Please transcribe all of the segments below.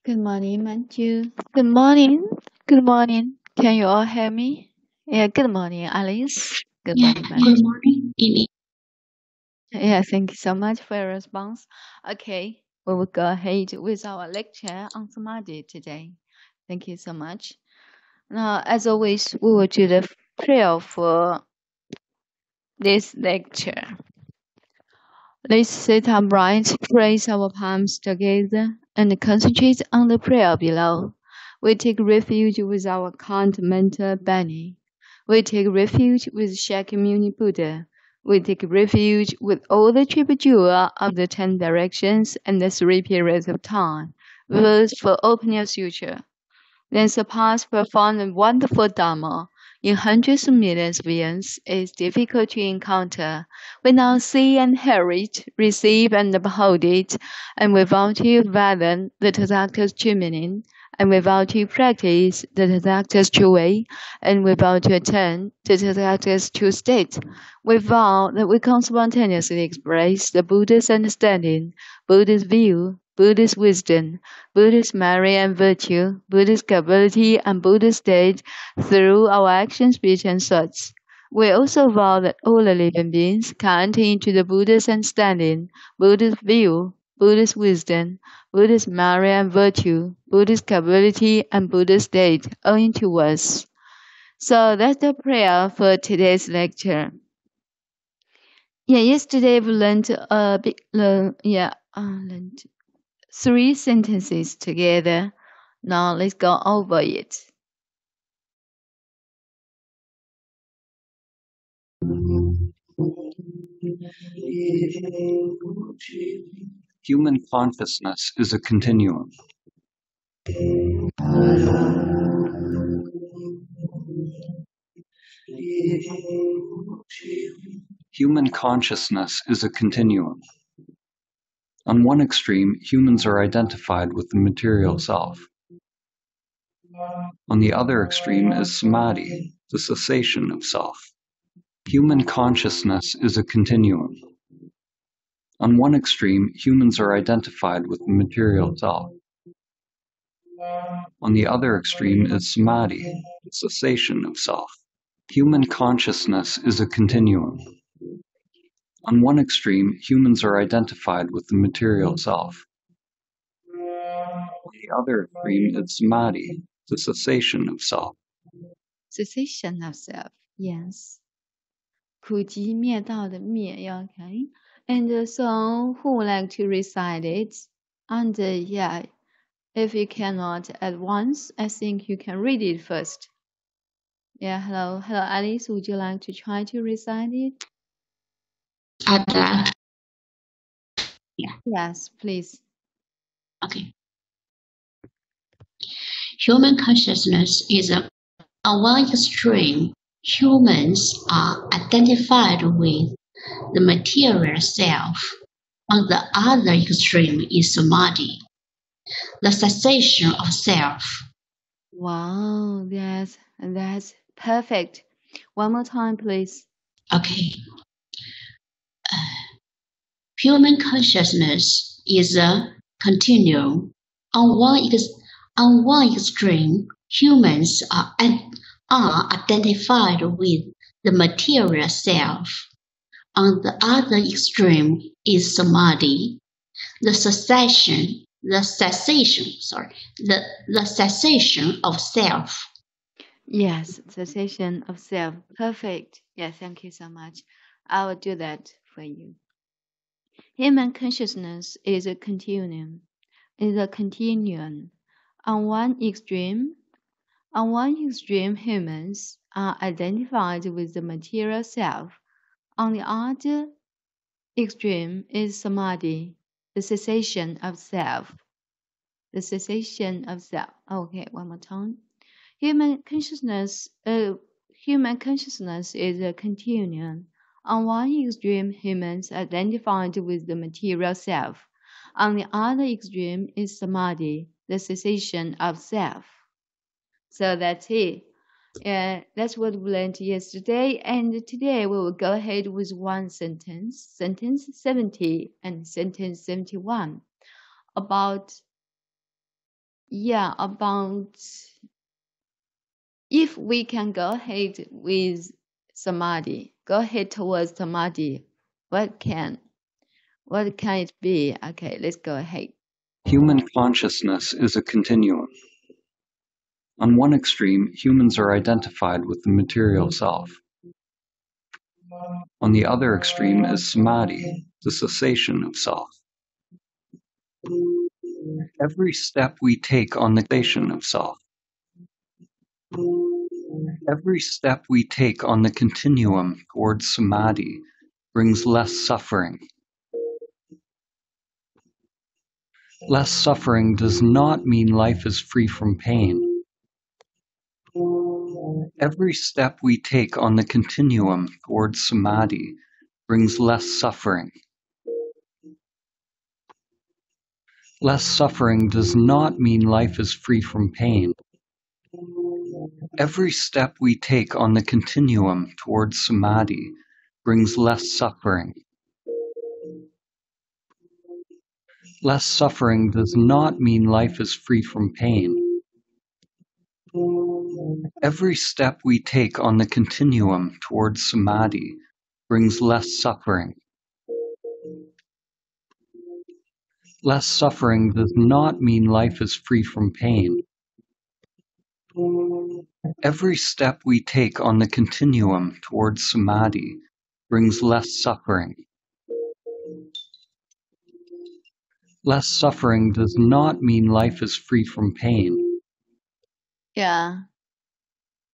Good morning, Manju. Good morning. Good morning. Can you all hear me? Yeah, good morning, Alice. Good Yeah, morning, good Manju. morning, Amy. Yeah, thank you so much for your response. Okay, we will go ahead with our lecture on Samadhi today. Thank you so much. Now, as always, we will do the prayer for this lecture. Let's sit upright, place our palms together, and concentrate on the prayer below. We take refuge with our count mental Bani. We take refuge with Shakyamuni Buddha. We take refuge with all the triple jewel of the 10 directions and the 3 periods of time. Verse for opening a suture. Then surpass profound and wonderful Dharma. In hundreds of millions of years, it is difficult to encounter. We now see and hear it, receive and behold it, and without you fathom the Tathagata's true meaning, and without you practice the Tathagata's true way, and without you attain the Tathagata's true state, without that we can spontaneously express the Buddha's understanding, Buddha's view, Buddhist wisdom, Buddhist merit and virtue, Buddhist capability and Buddhist state through our actions, speech, and thoughts. We also vow that all the living beings can enter into the Buddhist understanding, Buddhist view, Buddhist wisdom, Buddhist merit and virtue, Buddhist capability, and Buddhist state owing to us. So that's the prayer for today's lecture. Yeah, yesterday we learned learned 3 sentences together. Now let's go over it. Human consciousness is a continuum. Human consciousness is a continuum. On one extreme, humans are identified with the material self. On the other extreme is samadhi, the cessation of self. Human consciousness is a continuum. On one extreme, humans are identified with the material self. On the other extreme is samadhi, the cessation of self. Human consciousness is a continuum. On one extreme, humans are identified with the material self. On the other extreme is samadhi, the cessation of self. Cessation of self, yes. 苦集灭道的灭, okay. And so, who would like to recite it? And yeah, if you cannot at once, I think you can read it first. Yeah, hello, Alice. Would you like to try to recite it? Yeah. Yes, please. Okay. Human consciousness is on one extreme, humans are identified with the material self. On the other extreme is samadhi, the cessation of self. Wow, that's perfect. One more time, please. Okay. Human consciousness is a continuum. On one extreme, humans are identified with the material self. On the other extreme is samadhi, the cessation of self. Yes, cessation of self. Perfect. Yeah, thank you so much. I will do that for you. Human consciousness is a continuum. On one extreme, humans are identified with the material self. On the other extreme is samadhi, the cessation of self. The cessation of self. Okay, one more time. Human consciousness is a continuum. On one extreme, humans identified with the material self. On the other extreme is samadhi, the cessation of self. So that's it. That's what we learned yesterday. And today we will go ahead with one sentence, sentence 70 and sentence 71, about yeah, about if we can go ahead with samadhi, go ahead towards samadhi, what can it be? Okay, let's go ahead. Human consciousness is a continuum. On one extreme, humans are identified with the material self. On the other extreme is samadhi, the cessation of self. Every step we take on the cessation of self, every step we take on the continuum towards samadhi brings less suffering. Less suffering does not mean life is free from pain. Every step we take on the continuum towards samadhi brings less suffering. Less suffering does not mean life is free from pain. Every step we take on the continuum towards samadhi brings less suffering. Less suffering does not mean life is free from pain. Every step we take on the continuum towards samadhi brings less suffering. Less suffering does not mean life is free from pain. Every step we take on the continuum towards samadhi brings less suffering. Less suffering does not mean life is free from pain. Yeah.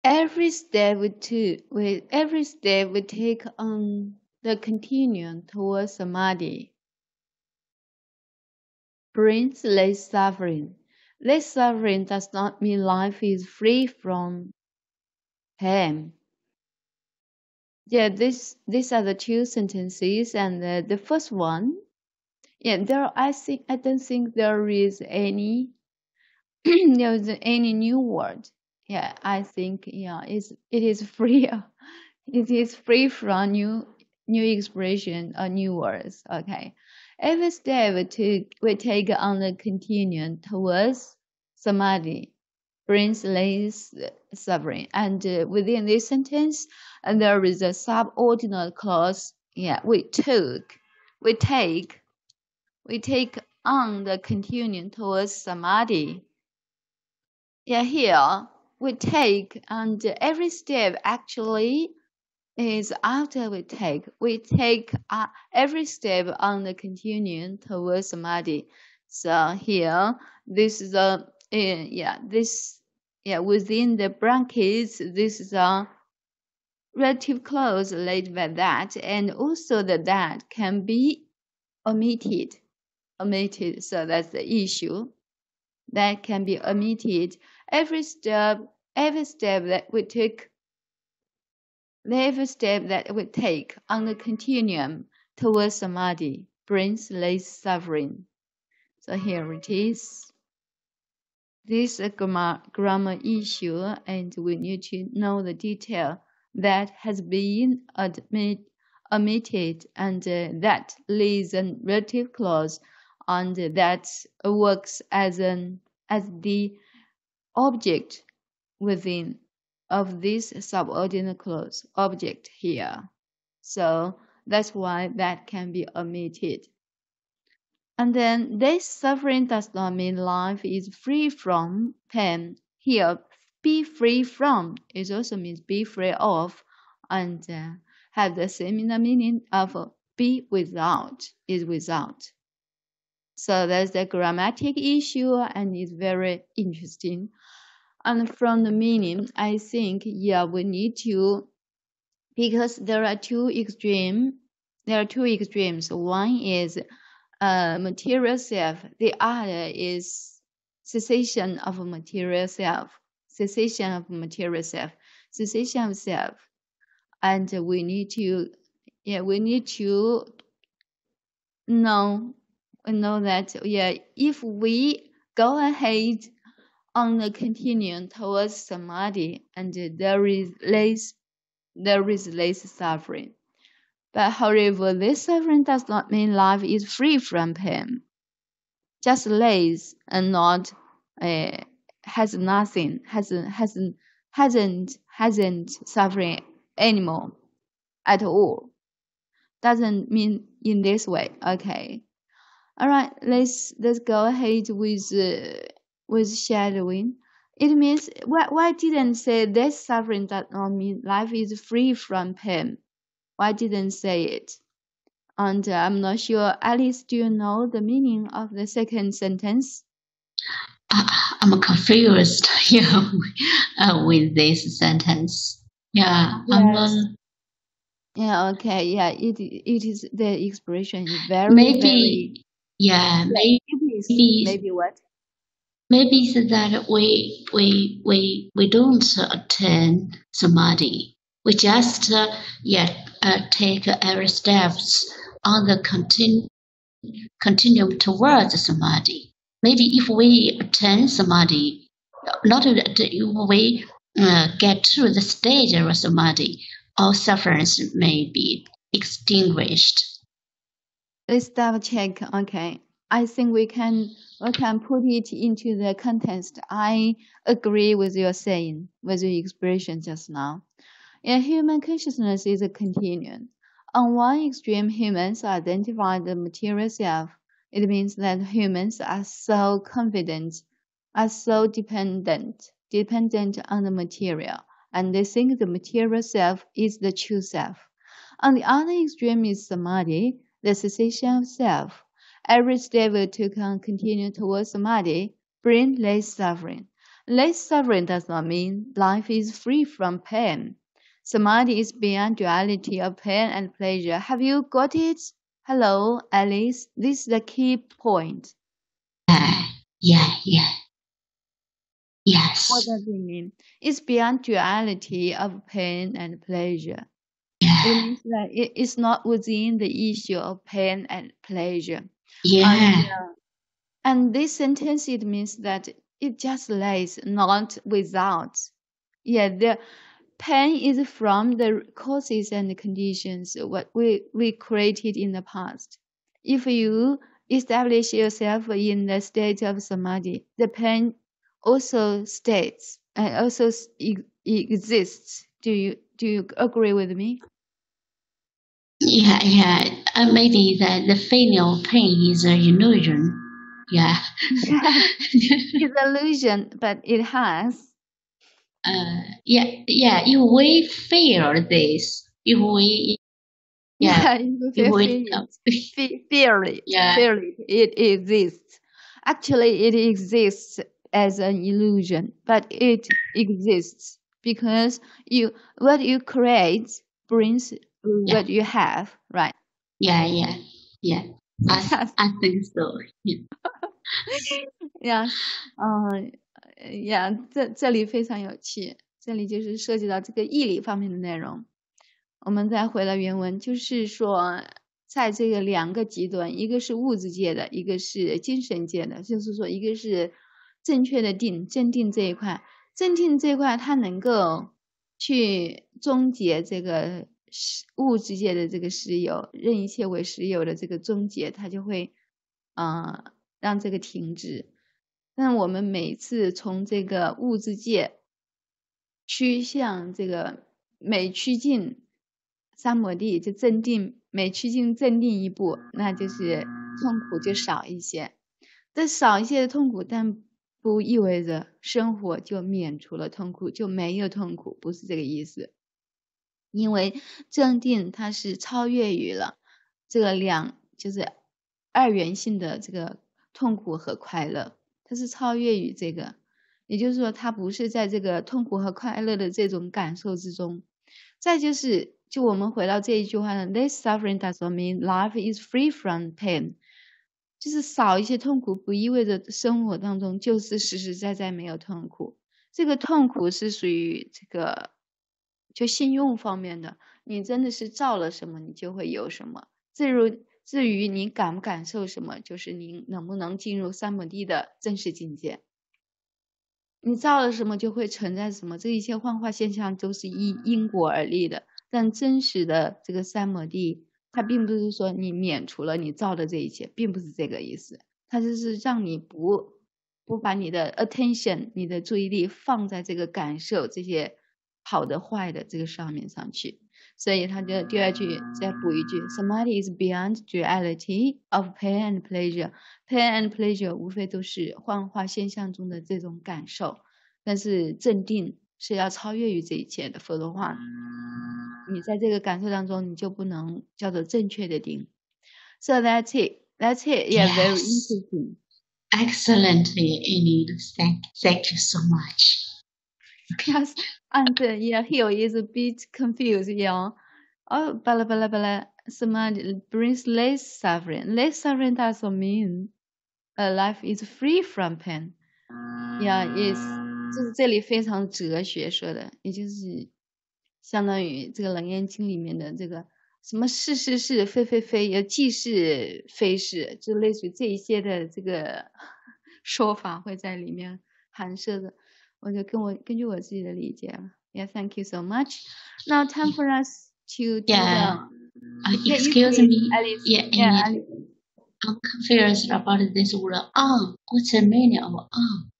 Every step we take on the continuum towards samadhi brings less suffering. Less suffering does not mean life is free from pain. Yeah, these are the two sentences, and the first one, yeah, I don't think there is any any new word. Yeah, I think it is free. It is free from new expression or new words. Okay, every step we take on the continuum towards samadhi brings less suffering. And within this sentence, and there is a subordinate clause. Yeah, we take on the continuum towards samadhi. Yeah, here we take, and every step actually is after we take every step on the continuum towards samadhi. So here, this is within the brackets, this is a relative clause laid by that, and also that can be omitted. So that's the issue. That can be omitted. Every step that we take on the continuum towards samadhi brings less suffering. So here it is. This is a grammar issue, and we need to know the detail that has been omitted, and that leaves a relative clause, and that works as the object within of this subordinate clause object here. So that's why that can be omitted. And then this suffering does not mean life is free from pain. Here, be free from it also means be free of, and have the similar meaning of be without is without. So that's the grammatic issue, and it's very interesting. And from the meaning, I think, we need to, because there are two extremes. One is material self. The other is cessation of material self. Cessation of self. And we need to know that if we go ahead on the continuum towards samadhi, and there is less suffering. But however, this suffering does not mean life is free from pain. Just less and not has nothing, hasn't suffering anymore at all. Doesn't mean in this way. Okay. All right. Let's go ahead with shadowing. It means why didn't say this suffering does not mean life is free from pain? Why didn't say it? And I'm not sure. Alice, do you know the meaning of the second sentence? I'm confused here with this sentence. Yeah, Yes. Yeah. Okay. Yeah. It is the expression is very maybe. Yeah. Maybe. Maybe what? Maybe it's that we don't attain samadhi. We just take every steps on the continuum towards samadhi. Maybe if we attain samadhi, not if we get to the stage of samadhi, all sufferings may be extinguished. Let's double check. Okay. I think we can put it into the context. I agree with your saying, with your expression just now. Yeah, human consciousness is a continuum. On one extreme, humans identify the material self. It means that humans are so confident, are so dependent on the material, and they think the material self is the true self. On the other extreme is samadhi, the cessation of self. Every step we took on continue towards samadhi bring less suffering. Less suffering does not mean life is free from pain. Samadhi is beyond duality of pain and pleasure. Have you got it? Hello, Alice. This is the key point. Yes. What does it mean? It's beyond duality of pain and pleasure. Yeah. It means that it is not within the issue of pain and pleasure. Yeah. And this sentence, it means that it just lays, not without. Yeah, the pain is from the causes and conditions what we created in the past. If you establish yourself in the state of samadhi, the pain also states and also exists. Do you agree with me? Yeah. Maybe the feeling of pain is an illusion. Yeah. It's illusion, but it has. If we feel this, if we Feel it. It exists. Actually, it exists as an illusion, but it exists because what you create brings what you have, right? Yeah. I think so. Yes. 这里非常有趣，这里就是涉及到这个义理方面的内容。我们再回到原文，就是说，在这个两个极端，一个是物质界的，一个是精神界的，就是说，一个是正确的正定这一块，正定这一块它能够去终结这个物质界的这个实有，任一切为实有的这个终结，它就会让这个停止。但我们每次从这个物质界趋向这个每趋近三摩地就镇定，每趋近镇定一步，那就是痛苦就少一些。这少一些的痛苦，但不意味着生活就免除了痛苦，就没有痛苦，不是这个意思。因为正定它是超越于了这个就是二元性的这个痛苦和快乐，它是超越于这个，也就是说它不是在这个痛苦和快乐的这种感受之中。再就是就我们回到这一句话呢 ，This suffering does not mean life is free from pain， 就是少一些痛苦不意味着生活当中就是实实在在没有痛苦。这个痛苦是属于这个就信用方面的，你真的是造了什么你就会有什么。至于你感不感受什么，就是你能不能进入三摩地的真实境界。你造了什么就会存在什么，这一切幻化现象都是因果而立的。但真实的这个三摩地，它并不是说你免除了你造的这一切，并不是这个意思。它就是让你不不把你的 attention 你的注意力放在这个感受这些好的坏的这个上去，所以他就第二句再补一句 Samadhi is beyond duality of pain and pleasure. Pain and pleasure 无非都是幻化现象中的这种感受，但是正定是要超越于这一切的，否则的话你在这个感受当中你就不能叫做正确的定。So that's it. Yeah, very Yes. interesting. Excellently, Enid. Thank you so much. Yes, and yeah, he is a bit confused. Yeah, oh, blah. Samadhi brings less suffering. Less suffering doesn't mean life is free from pain. Yeah, is 就是这里非常哲学说的，也就是相当于这个《楞严经》里面的这个什么是非，也既是非是，就类似于这一些的这个说法会在里面含摄的。我就根据我自己的理解了。Yeah, thank you so much. Now time for us to do Yeah. the Excuse please, me. Alice. Yeah, Yeah, Enid. I'm confused about this word on. What's the meaning of on?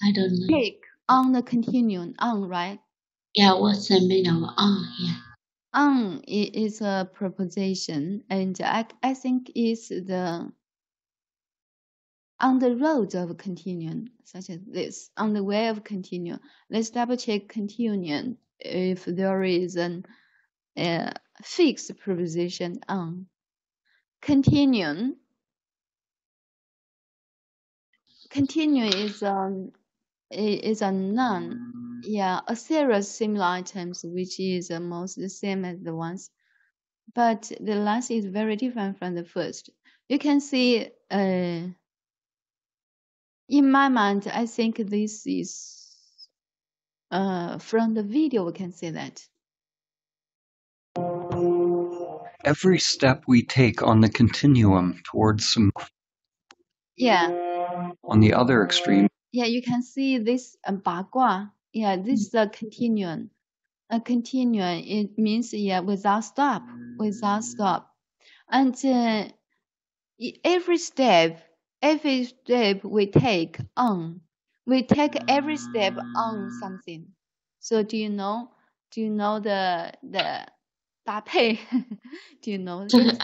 I don't know. take on the continuum on, right? Yeah, what's the meaning of on? Yeah. On is a preposition, and I think is the on the road of continuum, such as this, on the way of continuum. Let's double check continuum if there is an fixed preposition on. Continuum is a noun. Yeah, a series of similar items which is almost the same as the ones, but the last is very different from the first. You can see in my mind, I think this is from the video we can see that. Every step we take on the continuum towards some, Yeah, on the other extreme, yeah, you can see this 八卦. Yeah, this is a continuum. A continuum, it means yeah, without stop. And every step we take every step on something. So do you know the 搭配? Do you know it?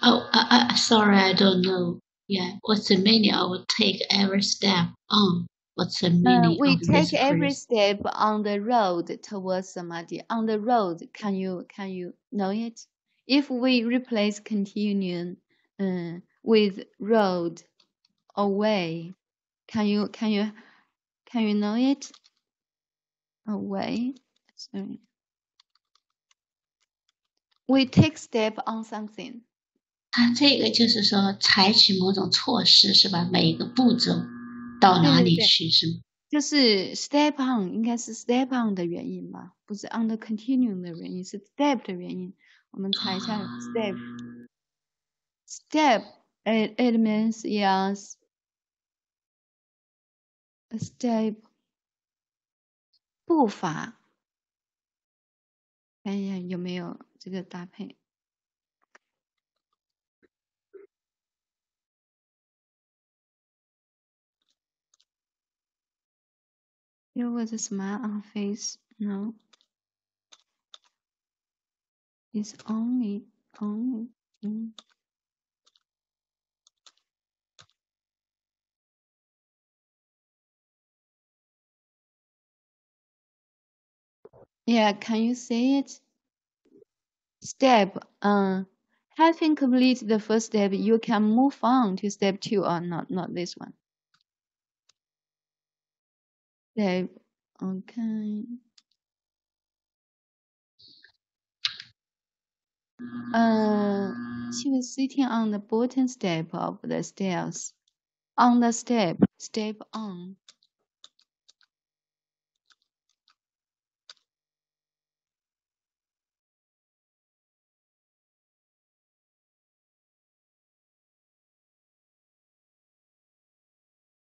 Oh, sorry, I don't know. Yeah, what's the meaning of take every step on? What's the meaning We of take this every phrase? step on the road towards samadhi. On the road, can you know it? If we replace continuum with road or way, can you know it? A way. Sorry. We take step on something. 它这个就是说采取某种措施是吧？每一个步骤到哪里去是吗？就是 step on 应该是 step on 的原因吧，不是 on the continuum 的原因，是 step 的原因。我们查一下 step。Step it means yes a step 步伐。看一下有没有这个搭配。There was a smile on face. No. It's only. Yeah, can you say it? Step. Having completed the first step, you can move on to step 2 or not this one. Step. Okay. She was sitting on the bottom step of the stairs. On the step on.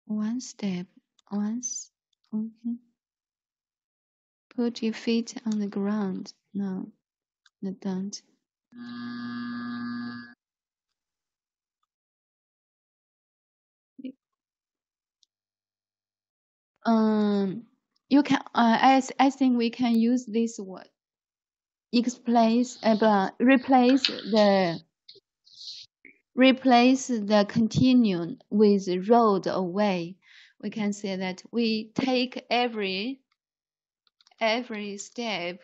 One step, once. Okay. Put your feet on the ground. No, don't. You can I think we can use this word replace the continuum with road away. We can say that we take every step.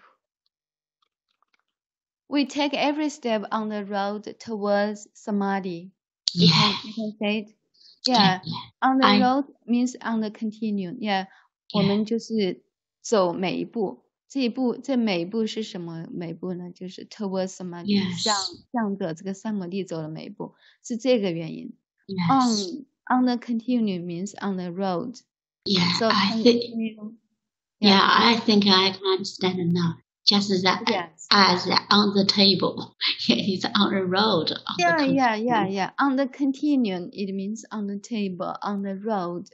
We take every step on the road towards samadhi. You Yeah. can say it. Yeah. On the I road means on the continuum. Yeah， 我们就是走每一步。这每一步是什么每一步呢？就是 towards samadhi， yes 向着这个三摩地走的每一步，是这个原因。 yes On the continuum means on the road. yeah So I continue. yeah I think I can understand now. Just that Yes. as on the table, it's on the road. Yeah. On the continuum, it means on the table, on the road,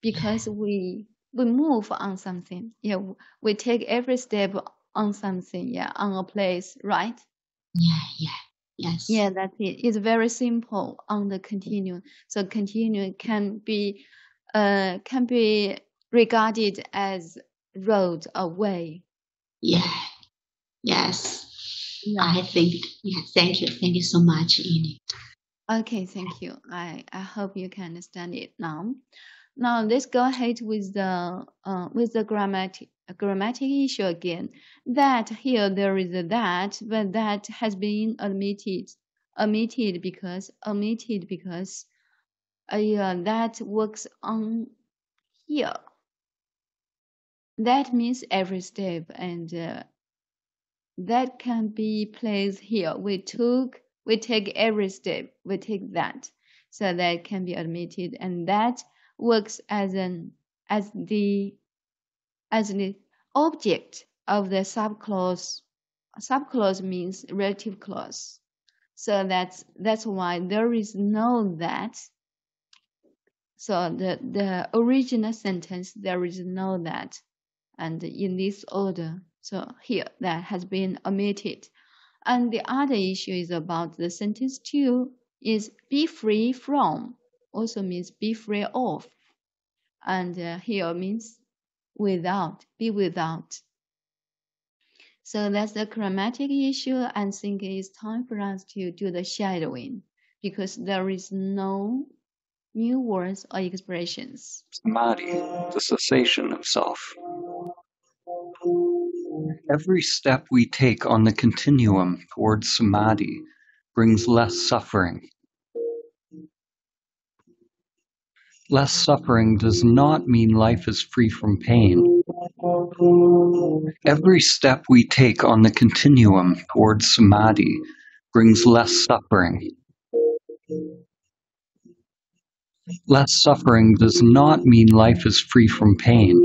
because we move on something. Yeah, we take every step on something. Yeah, on a place, right? Yes. Yeah, that's it. It's very simple on the continuum. So continuum can be regarded as road or way. Yeah. Yes. I think. Yeah. Thank you so much, Ini. Okay, thank you. I hope you can understand it now. Now let's go ahead with the grammatic issue again. That here there is a that, but that has been omitted because that works on here. That means every step, and that can be placed here. We take every step. We take that, so that can be omitted, and that works as the object of the subclause. Subclause means relative clause. So that's why there is no that. So the original sentence there is no that, and in this order. So here that has been omitted. And the other issue is about the sentence 2 is be free from, also means be free of. And here means without, be without. So that's the grammatic issue. I think it's time for us to do the shadowing because there is no new words or expressions. Samadhi, the cessation of self. Every step we take on the continuum towards samadhi brings less suffering. Less suffering does not mean life is free from pain. Every step we take on the continuum towards samadhi brings less suffering. Less suffering does not mean life is free from pain.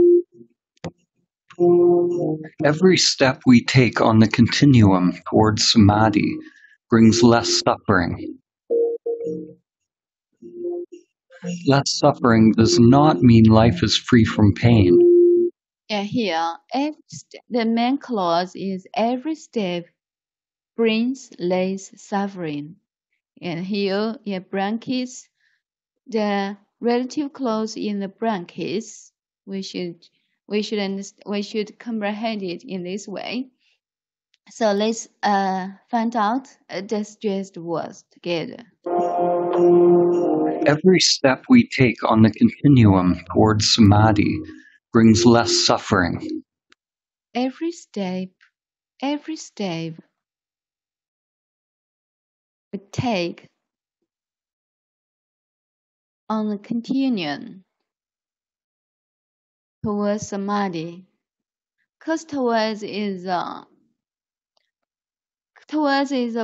Every step we take on the continuum towards samadhi brings less suffering. Less suffering does not mean life is free from pain. Yeah, here, the main clause is every step brings less suffering. And here, in brackets, the relative clause in the brackets, we should comprehend it in this way. So let's find out the stressed words together. Every step we take on the continuum towards samadhi brings less suffering. Every step we take on the continuum towards samadhi. Because towards is a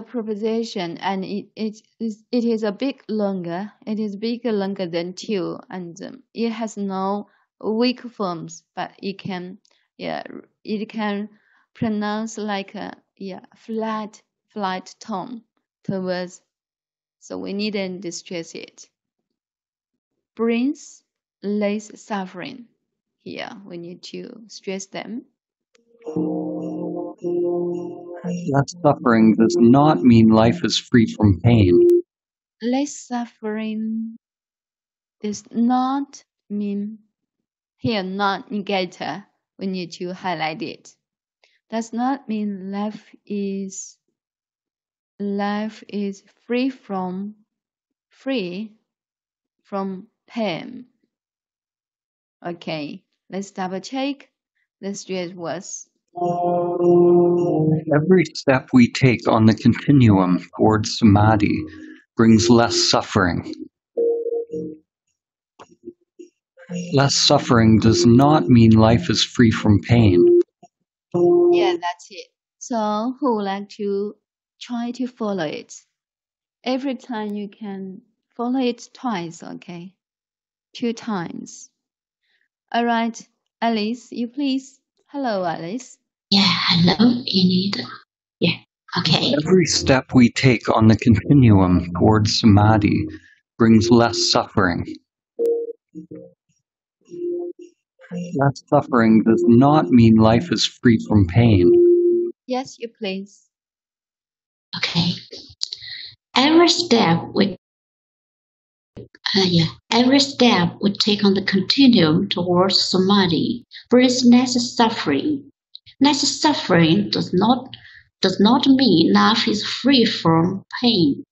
preposition, and it is a bit longer. It is bigger longer than to, and it has no weak forms, but it can pronounce like a flat tone towards. So we needn't stress it. Brings less suffering. Here we need to stress them. Less suffering does not mean life is free from pain. Less suffering does not mean Here, non-negator. We need to highlight it. Does not mean life is free from pain. Okay, let's double check. Let's do it words. Every step we take on the continuum towards samadhi brings less suffering. Less suffering does not mean life is free from pain. Yeah, that's it. So who would like to try to follow it? Every time you can follow it twice, okay? 2 times. All right, Alice, you please. Hello, Alice. Yeah, hello, Enid. Yeah, okay. Every step we take on the continuum towards samadhi brings less suffering. Less suffering does not mean life is free from pain. Yes, you please. Okay. Every step we take on the continuum towards samadhi brings less suffering. Less suffering does not mean life is free from pain.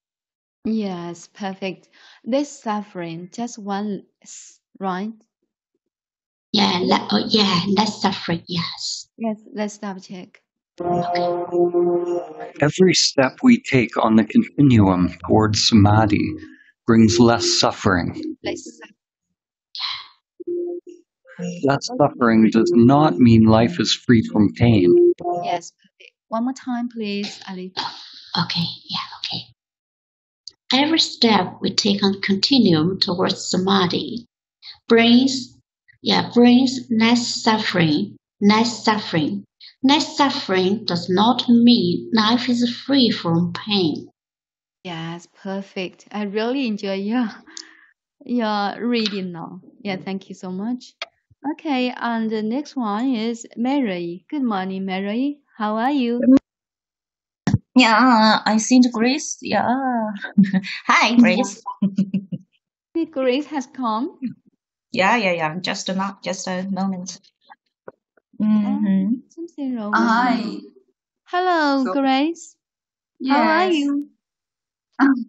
Yes, perfect. This suffering, just one, right? Yeah, less suffering, yes. Yes, let's double check. Every step we take on the continuum towards samadhi brings less suffering. Less Less suffering does not mean life is free from pain. Yes, perfect. One more time, please, Alice. Okay, yeah, okay. Every step we take on continuum towards samadhi brings less suffering. Less suffering. Less suffering does not mean life is free from pain. Yes, perfect. I really enjoy your reading now. Yeah, thank you so much. Okay, and the next one is Mary. Good morning, Mary. How are you? Yeah, I seen Grace. Yeah. Hi, Grace. Grace has come. Yeah. Just a moment. Something wrong with Hi. you. Hello, So- Grace. How are Yes. you?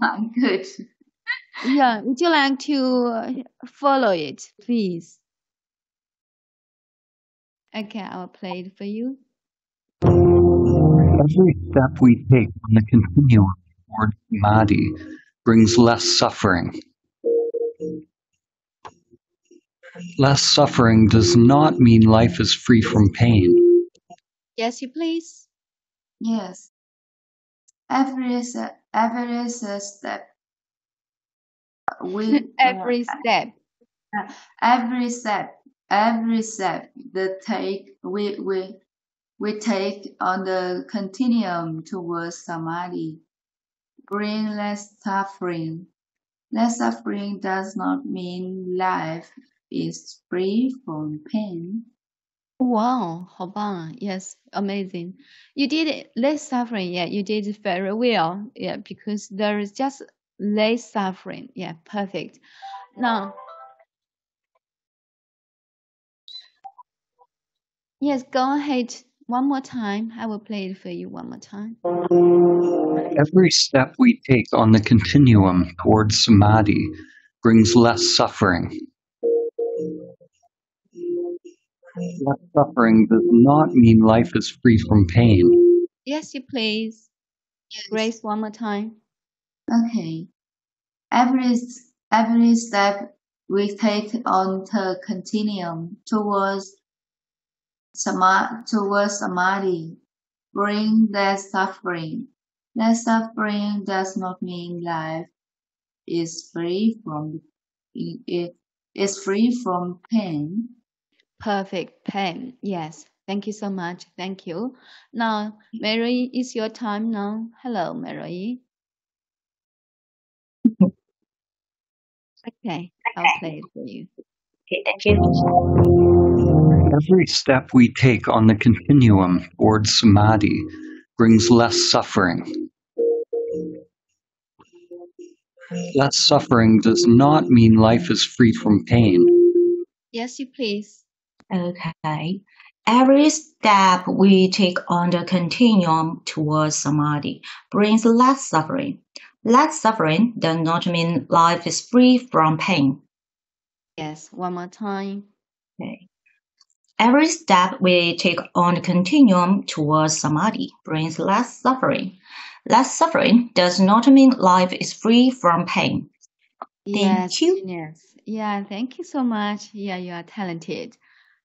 I'm good. Yeah, would you like to follow it, please? Okay, I'll play it for you. Every step we take on the continuum towards samadhi brings less suffering. Less suffering does not mean life is free from pain. Yes, you please. Yes. Every step we Every step. every step we take on the continuum towards samadhi bring less suffering. Less suffering does not mean life is free from pain. Wow, 好棒. Yes, amazing. You did it less suffering. Yeah, you did it very well. Yeah, because there is just less suffering. Yeah, perfect. Now, yes, go ahead. One more time. I will play it for you one more time. Every step we take on the continuum towards samadhi brings less suffering. Less suffering does not mean life is free from pain. Yes, you please. Grace, one more time. Okay. Every step we take on the continuum towards samadhi bring less suffering. Less suffering does not mean life is free from pain. Perfect. Pain. Yes. Thank you so much. Thank you. Now, Mary, it's your time now. Hello, Mary. Okay, I'll play it for you. Okay, thank you. Every step we take on the continuum towards samadhi brings less suffering. Less suffering does not mean life is free from pain. Yes, you please. Okay. Every step we take on the continuum towards samadhi brings less suffering. Less suffering does not mean life is free from pain. Yes, one more time. Okay. Every step we take on the continuum towards samadhi brings less suffering. Less suffering does not mean life is free from pain. Yes, Thank you. genius. Yeah, thank you so much. Yeah, you are talented.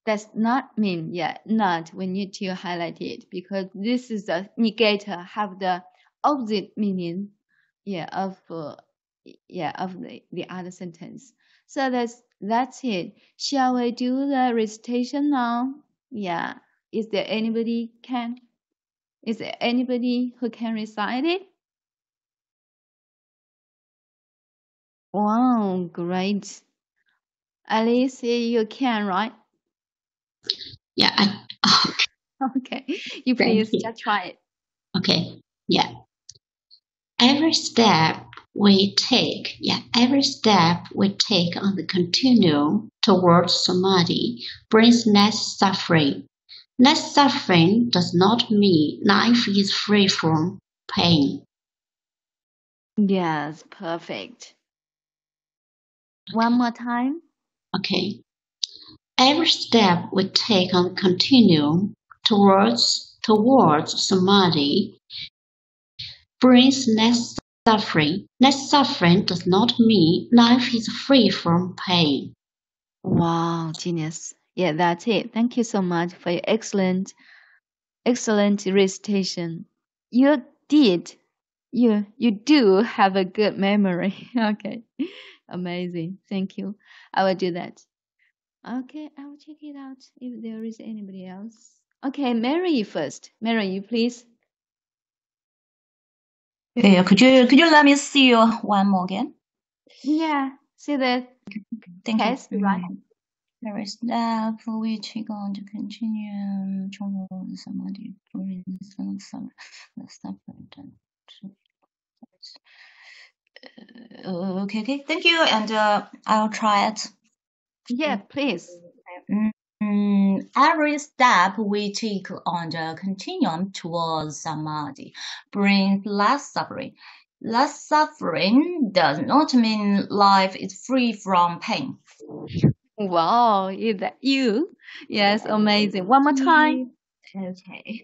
Does not mean, yeah, not. We need to highlight it because this is the negator have the opposite meaning, yeah, of the other sentence. So that's it. Shall we do the recitation now? Yeah. Is there anybody can? Is there anybody who can recite it? Wow, great. Alice, you can, right? Yeah, Okay, you thank please you. just try it. Okay, yeah. Every step we take on the continuum towards samadhi brings less suffering. Less suffering does not mean life is free from pain. Yes, perfect. One more time. Okay. Every step we take on the continuum towards samadhi brings less suffering. Less suffering does not mean life is free from pain. Wow, genius. Yeah, that's it. Thank you so much for your excellent recitation. You did. You do have a good memory. Okay. Amazing. Thank you. I will do that. Okay, I will check it out if there is anybody else. Okay, Mary first. Mary, you please. Yeah, could you let me see you one more again? Yeah, see the Thank test, you. right? Every step we take on to continue towards samadhi brings some suffering. Okay. Thank you, and I'll try it. Yeah, please. Every step we take on the continuum towards samadhi brings less suffering. Less suffering does not mean life is free from pain. Wow, is that you? Yes, amazing. One more time. Okay.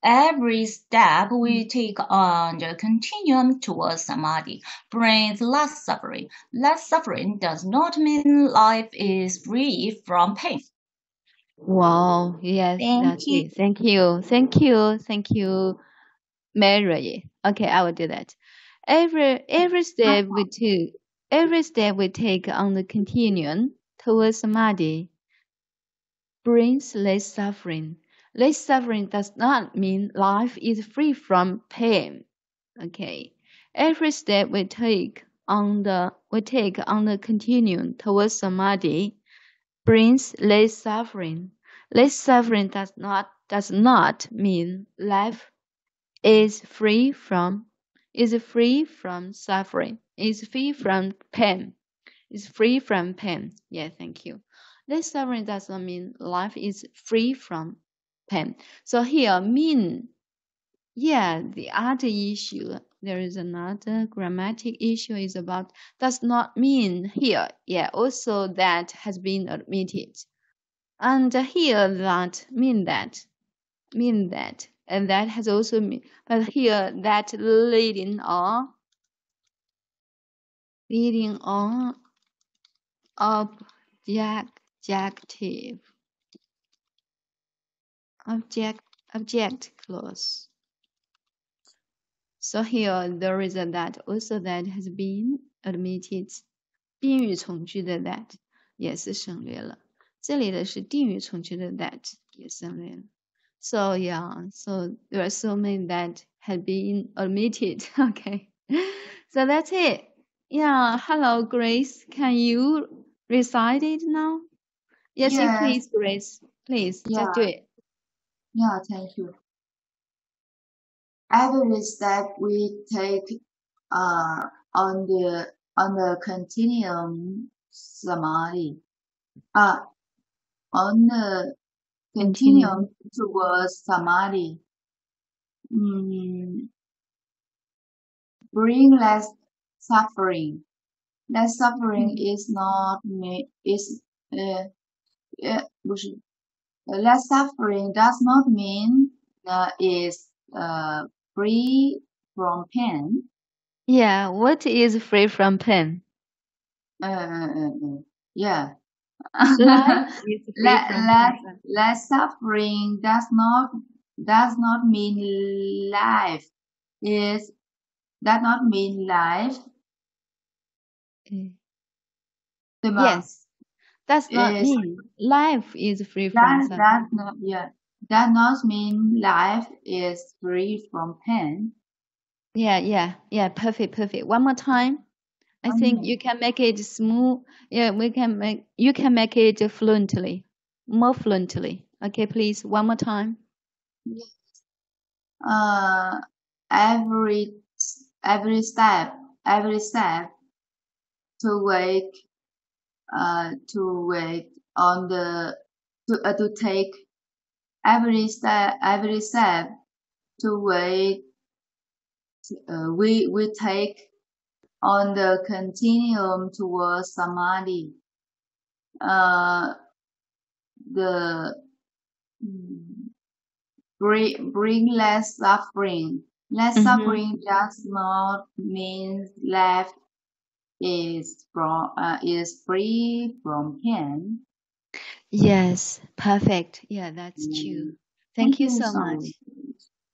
Every step we take on the continuum towards samadhi brings less suffering. Less suffering does not mean life is free from pain. Wow, yes, Thank that's you. it. Thank you, Mary. Okay, I will do that. Every step we take on the continuum towards samadhi brings less suffering. Less suffering does not mean life is free from pain. Okay. Every step we take on the continuum towards samadhi brings less suffering. Less suffering does not mean life is free from suffering. Is free from pain. Is free from pain. Yeah, thank you. Less suffering does not mean life is free from pain. So here mean, yeah, the other issue, there is another grammatic issue is about does not mean here. Yeah, also that has been admitted. And here that, and that has also mean, but here that leading on objective object clause. So here there is a that also that has been admitted， 宾语从句的 that 也是省略了，这里的是定语从句的 that 也省略了。So yeah, so there are so many that have been omitted. Okay, so that's it. Yeah, hello Grace, can you recite it now? Yes, you Yes. please, Grace. Please, just do it. Yeah, thank you. Every step we take on the continuum samadhi on the continuum towards samadhi. Bring less suffering. Less suffering is not less suffering does not mean is free from pain. Yeah, what is free from pain? Yeah. Life is free from pain. Less suffering does not mean life is does not mean life. Yes, does not Is mean life is free from suffering. does not mean life is free from pain. Yeah. Perfect. One more time. I think you can make it smooth. Yeah, you can make it fluently, more fluently. Okay, please, one more time. Every step to wake on the to take every step to wait we take on the continuum towards samadhi. The bring less suffering. Less suffering does not mean life is free from pain. Yes, perfect. Yeah, that's true. Thank you so much.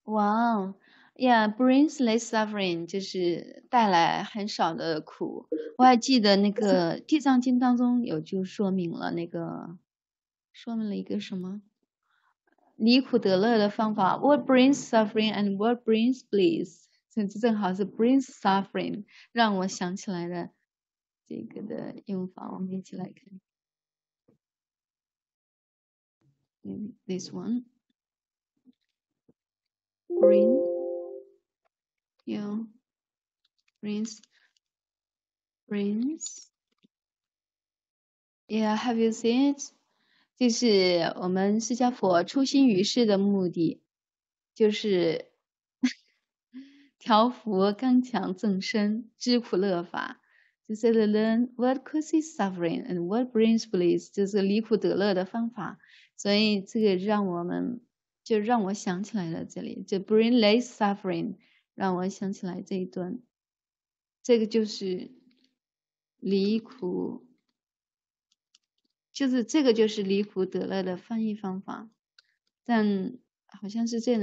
Wow. Yeah, brings less suffering 就是带来很少的苦。我还记得那个《地藏经》当中有就说明了一个什么离苦得乐的方法。What brings suffering and what brings bliss？ 这正好是 brings suffering， 让我想起来了这个的用法。我们一起来看。This one brings yeah, have you seen it？ 就是我们释迦佛出心于世的目的，就是调伏刚强正身，知苦乐法。就是 learn what causes suffering and what brings bliss， 就是离苦得乐的方法。所以这个让我想起来了这里，就 bring less suffering， 让我想起来这一段。这个就是离苦。就是离苦得乐的翻译方法，但好像是这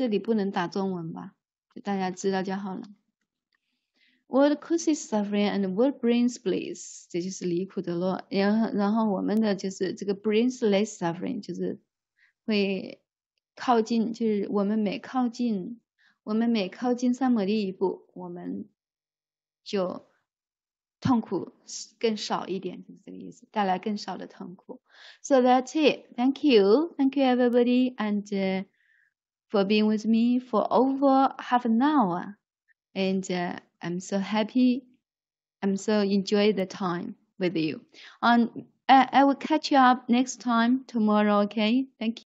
里不能打中文吧，大家知道就好了。What causes suffering and what brings bliss？ 这就是离苦得乐。然后我们的就是这个 brings less suffering， 就是会靠近，就是我们每靠近三摩地一步，我们就痛苦更少一点，就是这个意思，带来更少的痛苦。So that's it. Thank you everybody, and for being with me for over half an hour. And I'm so happy. I'm so enjoy the time with you. I will catch you up next time tomorrow. Okay. Thank you.